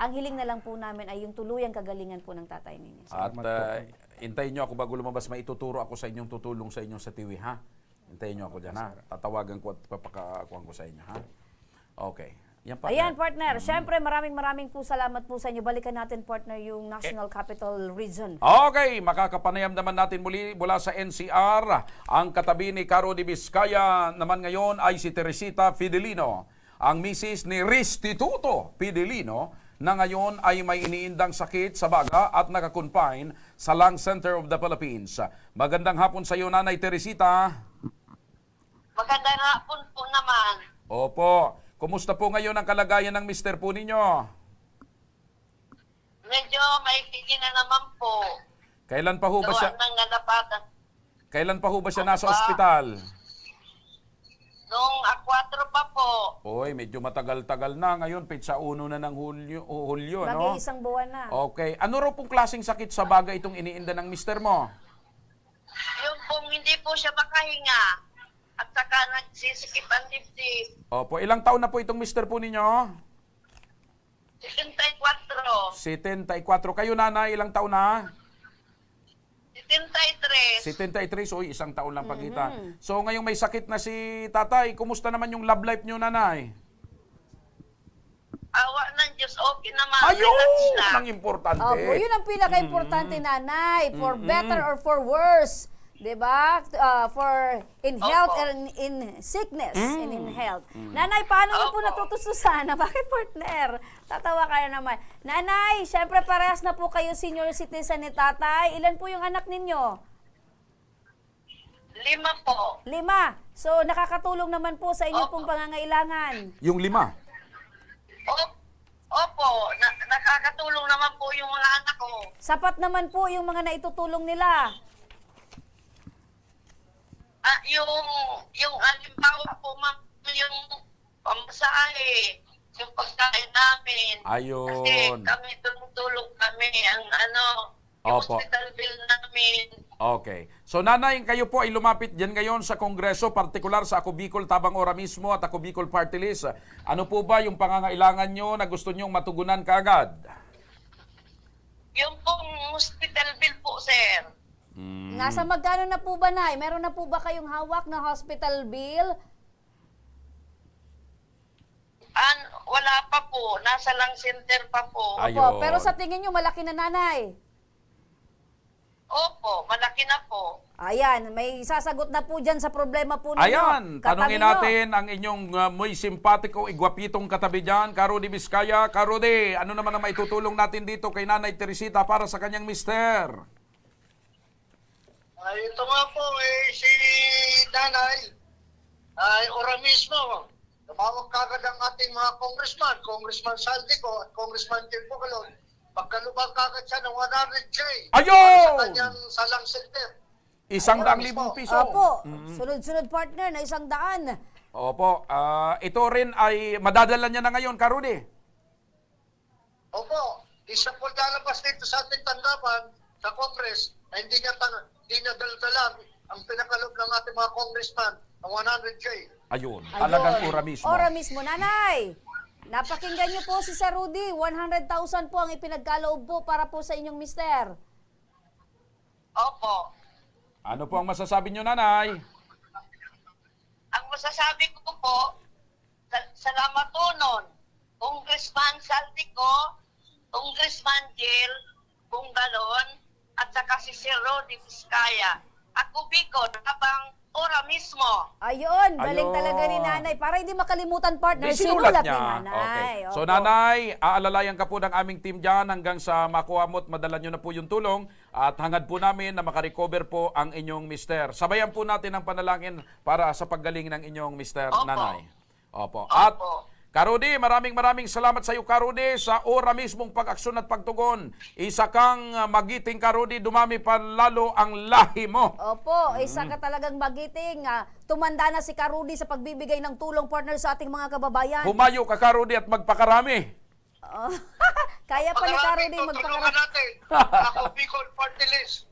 Ang hiling na lang po namin ay yung tuluyang kagalingan po ng tatay ninyo. At hintayin nyo ako bago lumabas, maituturo ako sa inyong tutulong sa inyong sa TV, ha? Hintayin nyo ako dyan, ha? Tatawagan ko at papakakuhan ko sa inyo, ha? Okay. Yan, partner. Ayan, partner. Siyempre, maraming po salamat po sa inyo. Balikan natin, partner, yung National Capital Region. Okay, makakapanayam naman natin muli mula sa NCR. Ang katabi ni Caro de Vizcaya naman ngayon ay si Teresita Fidelino, ang misis ni Restituto Fidelino, na ngayon ay may iniindang sakit sa baga at nakakonfine sa Lung Center of the Philippines. Magandang hapon sa iyo, Nanay Teresita. Magandang hapon po naman. Opo. Kumusta po ngayon ang kalagayan ng mister po ninyo? Medyo maikigi na naman po. Kailan pa ho ba siya? Gawa ng nalapatan. Kailan pa ho ba siya nasa ospital? Noong 4 pa po. Oy, medyo matagal-tagal na. Ngayon, pitsa 1 na ng Hulyo, no? Mag-iisang buwan na. Okay. Ano raw pong klaseng sakit sa baga itong iniinda ng mister mo? Yung pong hindi po siya makahinga. At saka nagsisikip ang dibdib. Opo, ilang taon na po itong mister po ninyo? 74. 74. Kayo, nanay, ilang taon na? 73. 73. So, isang taon lang pagitan. So, ngayong may sakit na si tatay, kumusta naman yung love life nyo, nanay? Awa ng Diyos, okay naman. Ayun! Ang importante. Opo, yun ang pinaka-importante, nanay. For better or for worse. Diba? For in health and in sickness and in health. Nanay, paano niyo po natutustusan? Bakit, partner? Tatawa kayo naman. Nanay, syempre parehas na po kayo senior citizen ni tatay. Ilan po yung anak ninyo? 5 po. 5. So, nakakatulong naman po sa inyo pong pangangailangan. Yung 5? Opo, nakakatulong naman po yung mga anak ko. Sapat naman po yung mga naitutulong nila. Yung halimbawa po, ma'am, yung pamasahe, yung pagkain namin. Ayun. Kasi kami tumutulong kami ang Opo. hospital bill namin. Okay. So nanay, kayo po ay lumapit dyan ngayon sa Kongreso, partikular sa Ako Bicol Tabang Ora mismo at Ako Bicol Party List. Ano po ba yung pangangailangan nyo na gusto nyong matugunan kaagad? Yung pong hospital bill po, sir. Nasa magkano na po ba, Nay? Meron na po ba kayong hawak na hospital bill? Wala pa po. Nasa lang center pa po. Opo, pero sa tingin nyo, malaki na, Nanay. Opo, malaki na po. Ayan, may sasagot na po dyan sa problema po ninyo. Ayan, tanungin natin ang inyong muy simpatiko, igwapitong katabi dyan, Karudi Vizcaya. Karudi, ano naman ang maitutulong natin dito kay Nanay Teresita para sa kanyang mister? Ito nga po, si Nanay, ora mismo, tumawag kagad ang ating mga congressman, Congressman Saldico at Congressman Jim Bucalon. Pagkalubang kagad siya ng 100K. Ayun! Sa kanyang salang center. 100,000 piso. Opo, sunod-sunod partner na 100. Opo, ito rin ay madadala niya na ngayon, Karudi. Opo, isa po lalabas dito sa ating tanggapan sa Congress na hindi niya dala ang pinakalob ng ating mga congressman ang 100K. Ayun, talagang ora mismo. Ora mismo, Nanay. Napakinggan niyo po si Sir Rudy. 100,000 po ang ipinagkaloob po para po sa inyong mister. Opo. Ano po ang masasabi niyo, Nanay? Ang masasabi ko po, salamat po nun. Congressman Saldico, Congressman Jill Bungalon, at saka si Sir Rodi Vizcaya. Ako Bicol, habang ora mismo. Ayun, galing talaga ni Nanay. Para hindi makalimutan, partner, sinulat ni Nanay. Okay. So Opo. Nanay, aalalayan ka po ng aming team dyan hanggang sa makuha mo at madala nyo na po yung tulong at hangad po namin na makarecover po ang inyong mister. Sabayan po natin ang panalangin para sa paggaling ng inyong mister, Nanay. Opo. At Karudi, maraming salamat sa iyo, Karudi, sa ora mismong pag-aksyon at pagtugon. Isa kang magiting, Karudi, dumami pa lalo ang lahi mo. Opo, isa ka talagang magiting. Tumanda na si Karudi sa pagbibigay ng tulong, partner, sa ating mga kababayan. Humayo ka, Karudi, at magpakarami. Kaya pa ni Karudi magpakarami. natin. Ako Bicol Party List.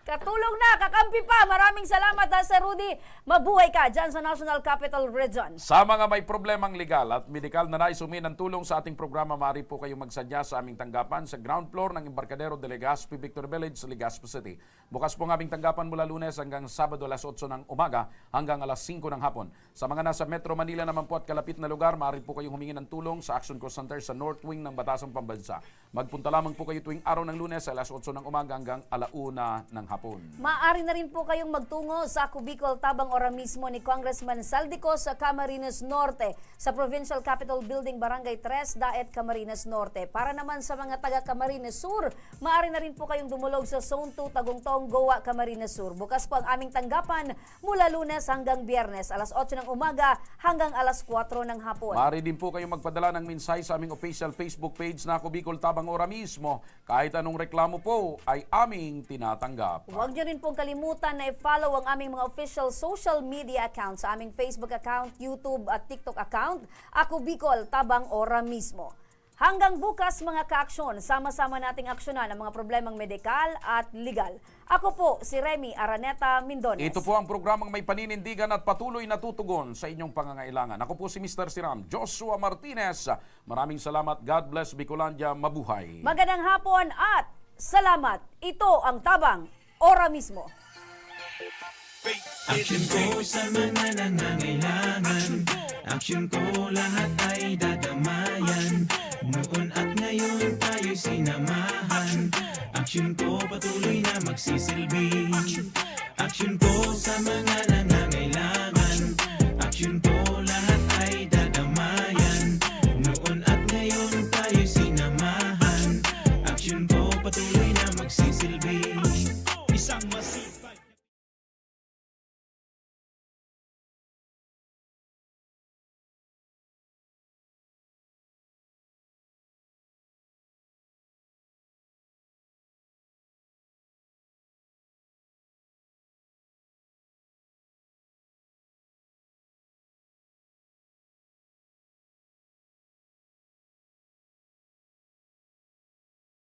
Katulong na, kakampi pa. Maraming salamat, Sir Rudy. Mabuhay ka dyan sa National Capital Region. Sa mga may problemang legal at medikal na nais humingi ng tulong sa ating programa, maaari po kayong magsadya sa aming tanggapan sa ground floor ng Embarcadero de Legazpi, Victor Village, Legazpi City. Bukas po ang aming tanggapan mula Lunes hanggang Sabado alas 8 ng umaga hanggang alas 5 ng hapon. Sa mga nasa Metro Manila naman po at kalapit na lugar, maaari po kayong humingi ng tulong sa Action Call Center sa North Wing ng Batasang Pambansa. Magpunta lamang po kayo tuwing araw ng Lunes alas 8 ng umaga hanggang alauna ng hapon. Maaari na rin po kayong magtungo sa Ako Bicol Tabang Ora mismo ni Congressman Saldico sa Camarines Norte, sa Provincial Capitol Building, Barangay 3, Daet, Camarines Norte. Para naman sa mga taga Camarines Sur, maaari na rin po kayong dumulog sa Zone 2, Tagungtong, Goa, Camarines Sur. Bukas po ang aming tanggapan mula Lunes hanggang Biyernes, alas 8 ng umaga hanggang alas 4 ng hapon. Maaari din po kayong magpadala ng mensahe sa aming official Facebook page na Ako Bicol Tabang Ora mismo. Kahit anong reklamo po ay aming tinatanggap. Huwag niyo rin pong kalimutan na i-follow ang aming mga official social media accounts sa aming Facebook account, YouTube at TikTok account, Ako Bicol Tabang Ora mismo. Hanggang bukas mga ka-aksyon, sama-sama nating aksyonan ang mga problemang medikal at legal. Ako po si Remy Araneta Mindones. Ito po ang programang may paninindigan at patuloy na tutugon sa inyong pangangailangan. Ako po si Mr. Siram, Joshua Martinez. Maraming salamat. God bless Bicolandia. Mabuhay. Magandang hapon at salamat. Ito ang Tabang Ora mismo. Action ko sa mga nangangailangan. Action ko lahat ay dadamayan. Noon at ngayon tayo'y sinamahan. Action ko patuloy na magsisilbi. Action ko sa mga nangangailangan. Action ko